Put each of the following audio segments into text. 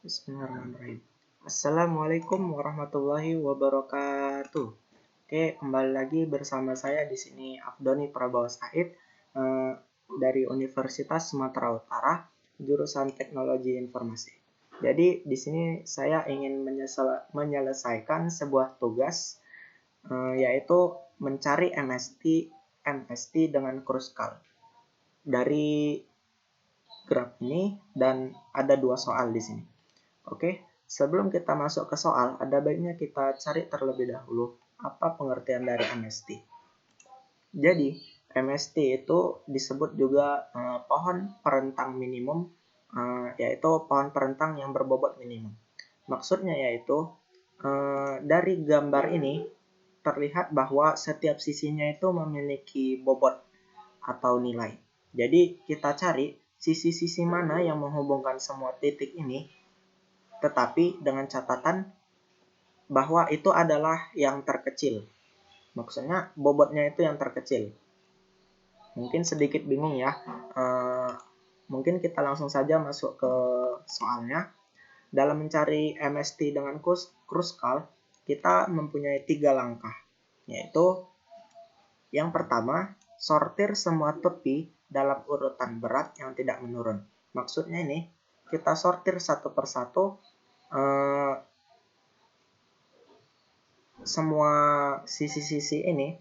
Bismillahirrahmanirrahim. Assalamualaikum warahmatullahi wabarakatuh. Oke, kembali lagi bersama saya di sini Abdoni Prabowo Said dari Universitas Sumatera Utara, jurusan Teknologi Informasi. Jadi di sini saya ingin menyelesaikan sebuah tugas yaitu mencari MST dengan Kruskal. Dari graf ini dan ada dua soal di sini. Oke, sebelum kita masuk ke soal, ada baiknya kita cari terlebih dahulu apa pengertian dari MST. Jadi, MST itu disebut juga pohon perentang minimum, yaitu pohon perentang yang berbobot minimum. Maksudnya yaitu, dari gambar ini terlihat bahwa setiap sisinya itu memiliki bobot atau nilai. Jadi, kita cari sisi-sisi mana yang menghubungkan semua titik ini, tetapi dengan catatan bahwa itu adalah yang terkecil. Maksudnya bobotnya itu yang terkecil. Mungkin sedikit bingung ya. Mungkin kita langsung saja masuk ke soalnya. Dalam mencari MST dengan Kruskal, kita mempunyai 3 langkah. Yaitu yang pertama, sortir semua tepi dalam urutan berat yang tidak menurun. Maksudnya ini, kita sortir satu persatu semua sisi-sisi ini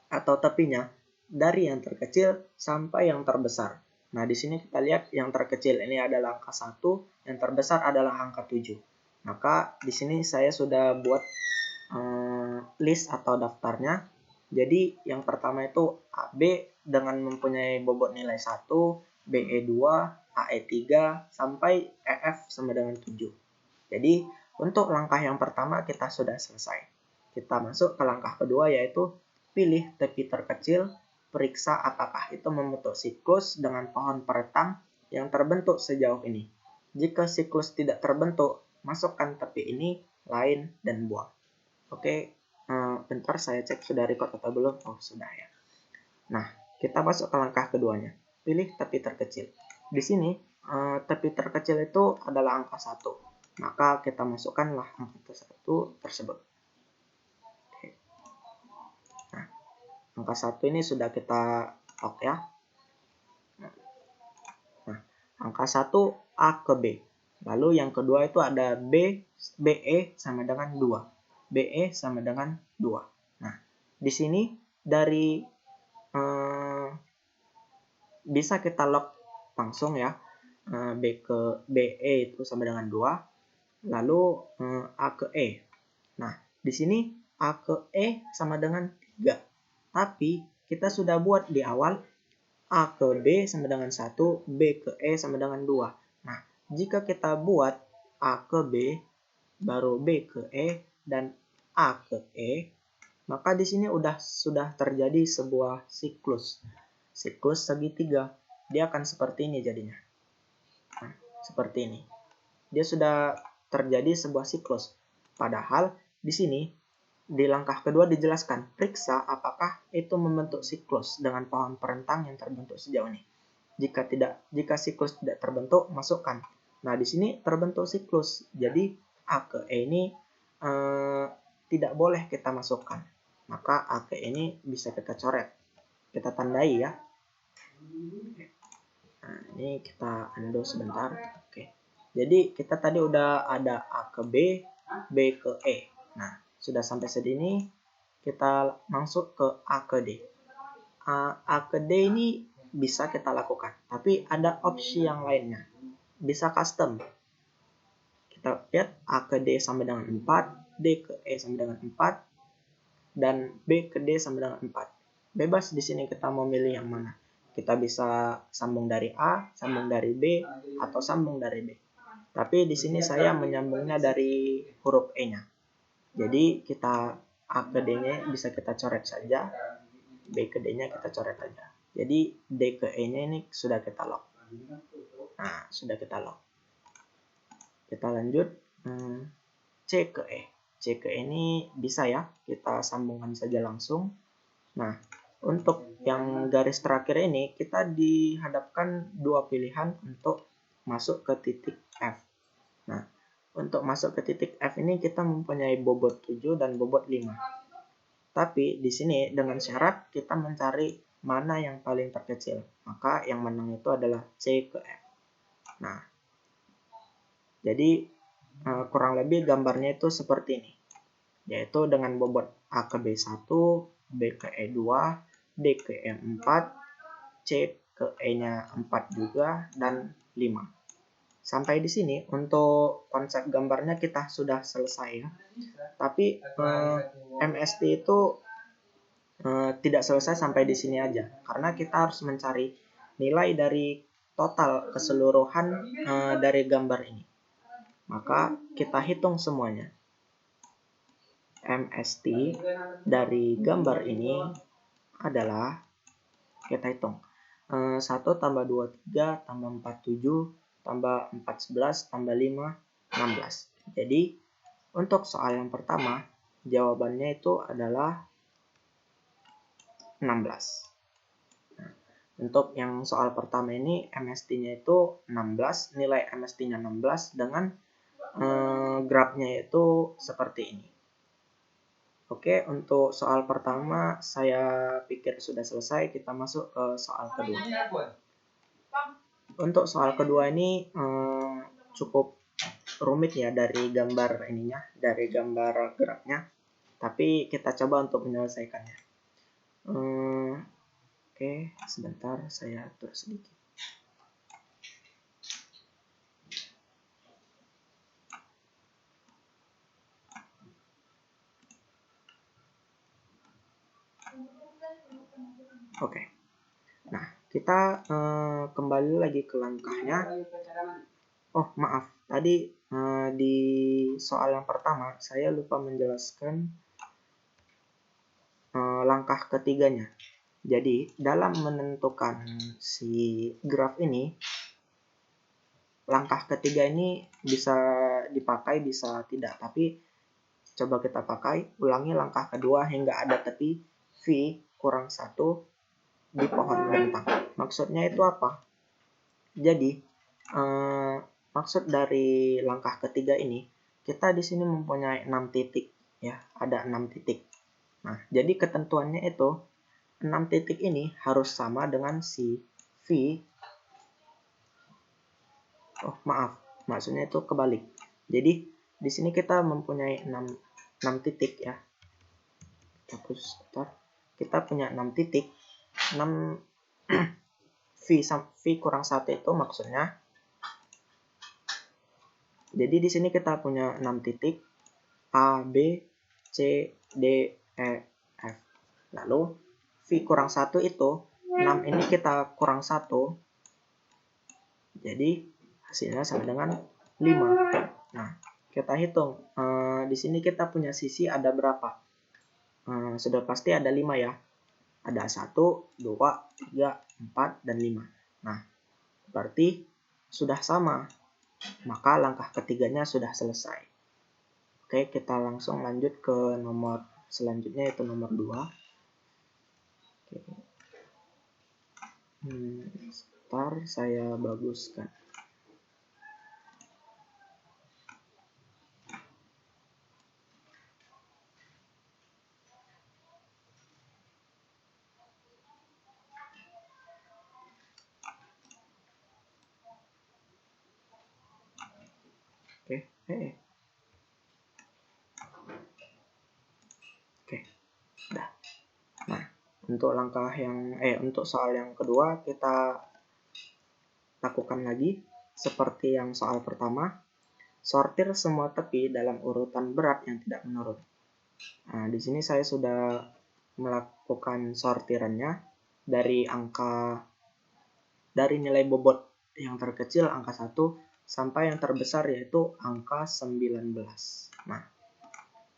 atau tepinya dari yang terkecil sampai yang terbesar. Nah, di sini kita lihat yang terkecil ini adalah angka 1, yang terbesar adalah angka 7. Maka di sini saya sudah buat list atau daftarnya. Jadi yang pertama itu AB dengan mempunyai bobot nilai 1, BE2, AE3 sampai EF sama dengan 7. Jadi untuk langkah yang pertama kita sudah selesai. Kita masuk ke langkah kedua yaitu pilih tepi terkecil, periksa apakah itu membentuk siklus dengan pohon perentang yang terbentuk sejauh ini. Jika siklus tidak terbentuk, masukkan tepi ini, lain, dan buang. Oke, bentar saya cek sudah record atau belum. Oh, sudah ya. Nah, kita masuk ke langkah keduanya. Pilih tepi terkecil. Di sini, tepi terkecil itu adalah angka 1. Maka kita masukkanlah angka 1 tersebut. Oke. Nah, angka 1 ini sudah kita lock ya. Nah, angka 1 A ke B. Lalu yang kedua itu ada BE sama dengan 2. BE sama dengan 2. Nah, di sini dari bisa kita lock langsung ya. BE itu sama dengan 2. Lalu A ke E. Nah, di sini A ke E sama dengan 3. Tapi kita sudah buat di awal A ke B sama dengan 1, B ke E sama dengan 2. Nah, jika kita buat A ke B, baru B ke E, dan A ke E, maka di sini sudah terjadi sebuah siklus. Siklus segitiga. Dia akan seperti ini jadinya. Nah, seperti ini. Dia sudah terjadi sebuah siklus. Padahal di sini di langkah kedua dijelaskan, periksa apakah itu membentuk siklus dengan pohon perentang yang terbentuk sejauh ini. Jika siklus tidak terbentuk, masukkan. Nah, di sini terbentuk siklus. Jadi A ke E ini tidak boleh kita masukkan. Maka A ke E ini bisa kita coret. Kita tandai ya. Nah, ini kita undo sebentar. Oke. Jadi kita tadi udah ada A ke B, B ke E. Nah, sudah sampai sini, kita masuk ke A ke D. A ke D ini bisa kita lakukan, tapi ada opsi yang lainnya. Bisa custom. Kita lihat A ke D sama dengan 4, D ke E sama dengan 4, dan B ke D sama dengan 4. Bebas di sini kita mau milih yang mana. Kita bisa sambung dari A, sambung dari B, atau sambung dari B. Tapi di sini saya menyambungnya dari huruf E-nya. Jadi kita A ke D-nya bisa kita coret saja, B ke D-nya kita coret saja. Jadi D ke E-nya ini sudah kita lock. Nah, sudah kita lock. Kita lanjut C ke E. C ke E ini bisa ya, kita sambungkan saja langsung. Nah, untuk yang garis terakhir ini, kita dihadapkan dua pilihan untuk masuk ke titik F. Nah, untuk masuk ke titik F ini kita mempunyai bobot 7 dan bobot 5. Tapi di sini dengan syarat kita mencari mana yang paling terkecil. Maka yang menang itu adalah C ke F. Nah, jadi kurang lebih gambarnya itu seperti ini. Yaitu dengan bobot A ke B1, B ke E2, D ke E4, C ke E-nya 4 juga, dan 5. Sampai di sini untuk konsep gambarnya kita sudah selesai ya. Tapi MST itu tidak selesai sampai di sini aja, karena kita harus mencari nilai dari total keseluruhan dari gambar ini. Maka kita hitung semuanya. MST dari gambar ini adalah, kita hitung, 1 tambah 2, 3, tambah 4, 7, tambah 4, 11, tambah 5, 16. Jadi, untuk soal yang pertama, jawabannya itu adalah 16. Nah, untuk yang soal pertama ini, MST-nya itu 16, nilai MST-nya 16 dengan grafnya itu seperti ini. Oke, untuk soal pertama saya pikir sudah selesai. Kita masuk ke soal kedua. Untuk soal kedua ini cukup rumit ya dari gambar ininya, dari gambar geraknya. Tapi kita coba untuk menyelesaikannya. Oke, sebentar saya atur sedikit. Oke. Nah, kita kembali lagi ke langkahnya. Oh, maaf. Tadi di soal yang pertama saya lupa menjelaskan langkah ketiganya. Jadi, dalam menentukan si graf ini, langkah ketiga ini bisa dipakai, bisa tidak. Tapi, coba kita pakai, ulangi langkah kedua hingga ada tepi V kurang 1 di pohon bentang. Maksudnya itu apa? Jadi, maksud dari langkah ketiga ini, kita di sini mempunyai 6 titik. Ya, ada 6 titik. Nah, jadi ketentuannya itu, 6 titik ini harus sama dengan si V. Oh, maaf. Maksudnya itu kebalik. Jadi, di sini kita mempunyai 6 titik ya. Kita punya 6 titik. 6 V kurang 1 itu maksudnya. Jadi, di sini kita punya 6 titik. A, B, C, D, E, F. Lalu, V kurang 1 itu, 6 ini kita kurang 1. Jadi, hasilnya sama dengan 5. Nah, kita hitung. Di sini kita punya sisi ada berapa? Sudah pasti ada 5 ya. Ada 1, 2, 3, 4, dan 5. Nah, berarti sudah sama. Maka langkah ketiganya sudah selesai. Oke, kita langsung lanjut ke nomor selanjutnya, yaitu nomor 2. Oke. Sebentar, saya baguskan. Oke, udah. Nah, untuk soal yang kedua kita lakukan lagi seperti yang soal pertama. Sortir semua tepi dalam urutan berat yang tidak menurun. Nah, di sini saya sudah melakukan sortirannya dari nilai bobot yang terkecil angka 1 sampai yang terbesar yaitu angka 19. Nah,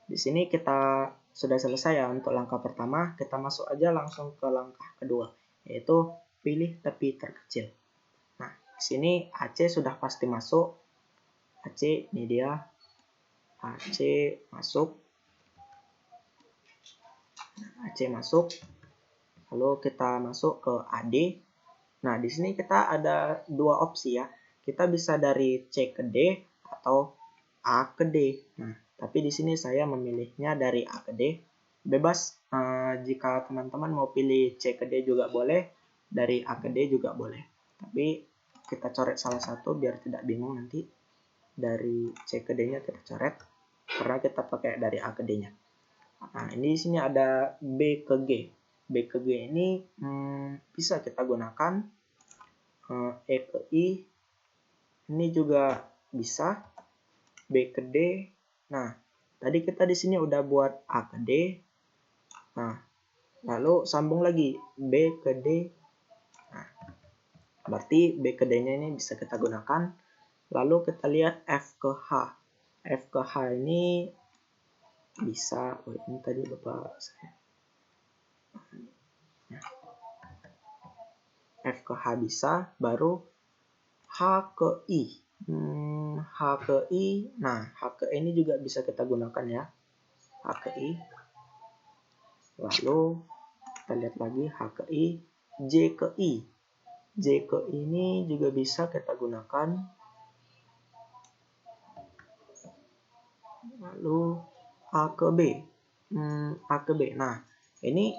di sini kita sudah selesai ya untuk langkah pertama. Kita masuk aja langsung ke langkah kedua, yaitu pilih tepi terkecil. Nah, di sini AC sudah pasti masuk. AC, ini dia. AC masuk. AC masuk. Lalu kita masuk ke AD. Nah, di sini kita ada dua opsi ya. Kita bisa dari C ke D atau A ke D. Nah, tapi di sini saya memilihnya dari A ke D. Bebas, jika teman-teman mau pilih C ke D juga boleh, dari A ke D juga boleh. Tapi kita coret salah satu biar tidak bingung nanti. Dari C ke D-nya kita coret, karena kita pakai dari A ke D-nya. Nah, ini di sini ada B ke G. B ke G ini bisa kita gunakan. E ke I ini juga bisa. B ke D. Nah, tadi kita di sini udah buat A ke D. Nah, lalu sambung lagi B ke D. Nah, berarti B ke D-nya ini bisa kita gunakan. Lalu kita lihat F ke H. F ke H ini bisa, ini tadi lupa saya. F ke H bisa, baru H ke I. H ke I, nah H ke I ini juga bisa kita gunakan ya. H ke I. Lalu kita lihat lagi H ke I, J ke I. J ke I ini juga bisa kita gunakan. Lalu A ke B. A ke B. Nah, ini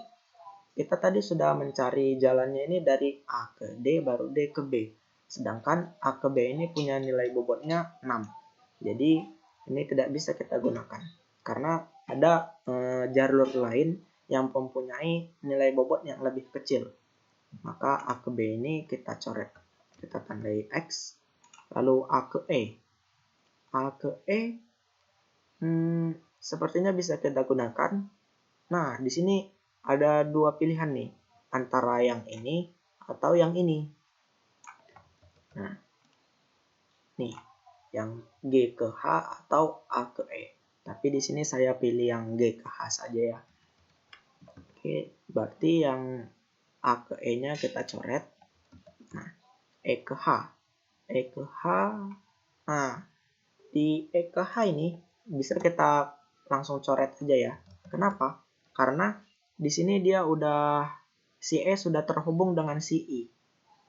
kita tadi sudah mencari jalannya ini dari A ke D baru D ke B. Sedangkan A ke B ini punya nilai bobotnya 6. Jadi ini tidak bisa kita gunakan. Karena ada jalur lain yang mempunyai nilai bobot yang lebih kecil. Maka A ke B ini kita coret. Kita tandai X. Lalu A ke E. A ke E sepertinya bisa kita gunakan. Nah, di sini ada dua pilihan nih, antara yang ini atau yang ini. Nah, nih, yang G ke H atau A ke E. Tapi di sini saya pilih yang G ke H saja ya. Oke, berarti yang A ke E-nya kita coret. Nah, E ke H. E ke H. Nah, di E ke H ini bisa kita langsung coret aja ya. Kenapa? Karena di sini dia udah, si E sudah terhubung dengan si I,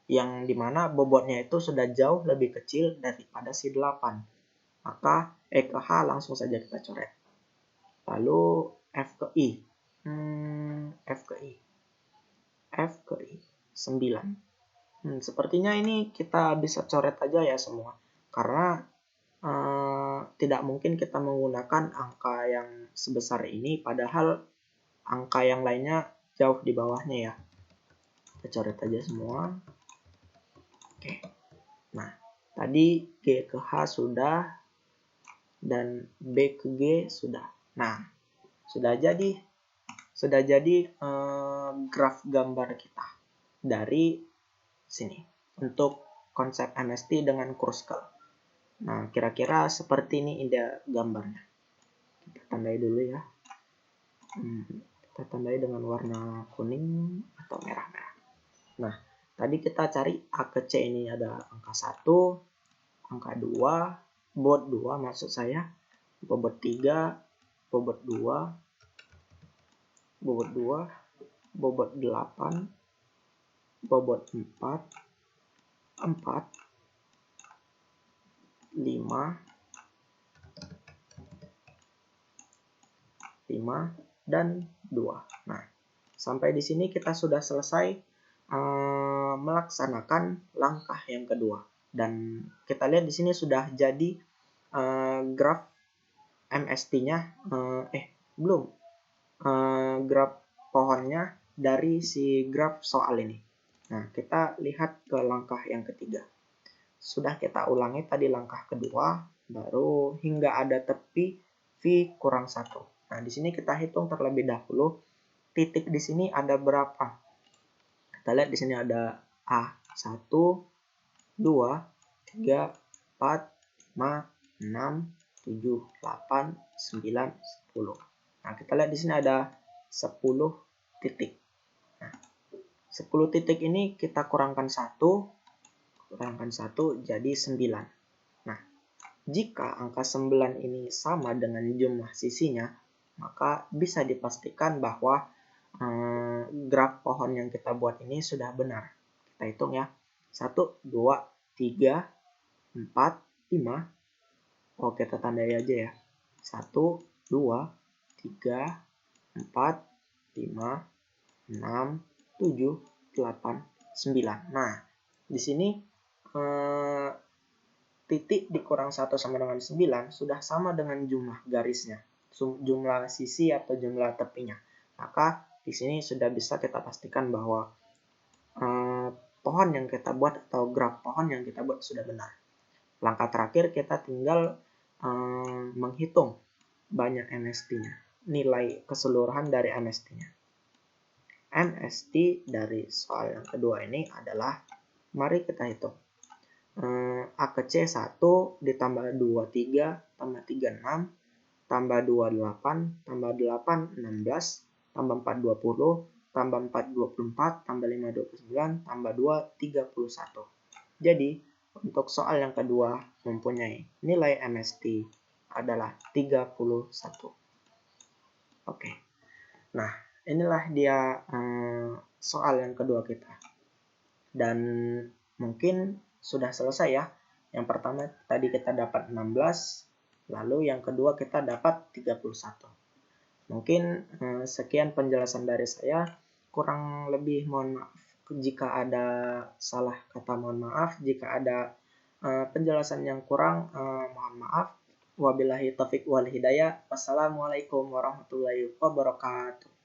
yang dimana bobotnya itu sudah jauh lebih kecil daripada si 8. Maka E ke H langsung saja kita coret. Lalu F ke I. F ke I. F ke I. 9. Sepertinya ini kita bisa coret aja ya semua. Karena tidak mungkin kita menggunakan angka yang sebesar ini, padahal angka yang lainnya jauh di bawahnya ya. Kita coret aja semua. Oke. Nah, tadi G ke H sudah dan B ke G sudah. Nah, sudah jadi graf gambar kita dari sini untuk konsep MST dengan Kruskal. Nah, kira-kira seperti ini ide gambarnya. Kita tandai dulu ya. Kita tandai dengan warna kuning atau merah-merah. Nah, tadi kita cari A ke C ini ada angka 1, angka 2, bobot 2 maksud saya, bobot 3, bobot 2, bobot 2, bobot 8, bobot 4, 4, 5, 5, dan 2. Nah, sampai di sini kita sudah selesai melaksanakan langkah yang kedua. Dan kita lihat di sini sudah jadi graf MST-nya, belum. Graf pohonnya dari si graf soal ini. Nah, kita lihat ke langkah yang ketiga. Sudah kita ulangi tadi langkah kedua, baru hingga ada tepi V kurang 1. Nah, di sini kita hitung terlebih dahulu titik di sini ada berapa. Kita lihat di sini ada A, 1, 2, 3, 4, 5, 6, 7, 8, 9, 10. Nah, kita lihat di sini ada 10 titik. Nah, 10 titik ini kita kurangkan 1 jadi 9. Nah, jika angka 9 ini sama dengan jumlah sisinya, maka bisa dipastikan bahwa graf pohon yang kita buat ini sudah benar. Kita hitung ya. 1, 2, 3, 4, 5, Oh, kita tandai aja ya. 1, 2, 3, 4, 5, 6, 7, 8, 9. Nah, di sini titik dikurang 1 sama dengan 9 sudah sama dengan jumlah garisnya, jumlah sisi atau jumlah tepinya. Maka di sini sudah bisa kita pastikan bahwa pohon yang kita buat atau graf pohon yang kita buat sudah benar. Langkah terakhir kita tinggal menghitung banyak MST-nya, nilai keseluruhan dari MST-nya. MST dari soal yang kedua ini adalah, mari kita hitung. A ke C 1 ditambah 2, 3, tambah 3, 6, tambah 2, 8, tambah 8, 16, tambah 4, 20, tambah 4, 24, tambah 5, 29, tambah 2, 31. Jadi, untuk soal yang kedua mempunyai nilai MST adalah 31. Oke. Nah, inilah dia soal yang kedua kita. Dan mungkin sudah selesai ya. Yang pertama tadi kita dapat 16, lalu yang kedua kita dapat 31. Mungkin sekian penjelasan dari saya. Kurang lebih mohon maaf jika ada salah kata, mohon maaf. Jika ada penjelasan yang kurang, mohon maaf. Wabillahi taufiq wal hidayah. Wassalamualaikum warahmatullahi wabarakatuh.